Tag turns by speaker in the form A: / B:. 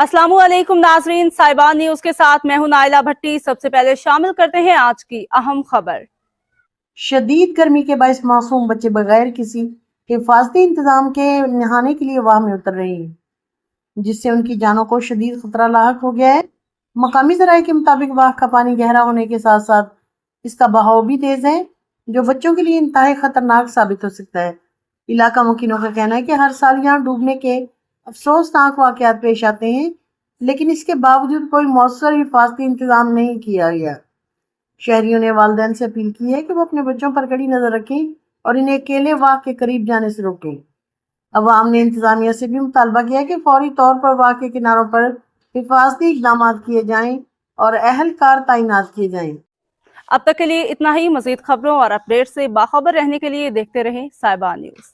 A: अस्सलाम वालेकुम नाजरीन, साहिबान न्यूज के साथ मैं हूं नाइला भट्टी। सबसे पहले शामिल करते हैं आज की अहम खबर।
B: शदीद गर्मी के बायस मासूम बच्चे बगैर किसी हिफाजती इंतजाम के नहाने के लिए वाह में उतर रहे हैं, जिससे उनकी जानों को शदीद खतरा लाहक हो गया है। मकामी ज़राए के मुताबिक वाह का पानी गहरा होने के साथ साथ इसका बहाव भी तेज है, जो बच्चों के लिए इंतहाई खतरनाक साबित हो सकता है। इलाका मुकीनों का कहना है कि हर साल यहाँ डूबने के अफसोसनाक वाक़यात पेश आते हैं, लेकिन इसके बावजूद कोई मौसर हिफाजती इंतजाम नहीं किया गया। शहरियों ने वालिदैन से अपील की है कि वो अपने बच्चों पर कड़ी नजर रखें और इन्हें अकेले वाह के करीब जाने से रोकें। अवाम ने इंतजामिया से भी मुतालबा किया कि फौरी तौर पर वाह के किनारों पर हिफाजती इक़दाम किए जाएं और अहलकार तैनात किए जाएं।
A: अब तक के लिए इतना ही। मजीद खबरों और अपडेट से बाखबर रहने के लिए देखते रहें साहिबान न्यूज।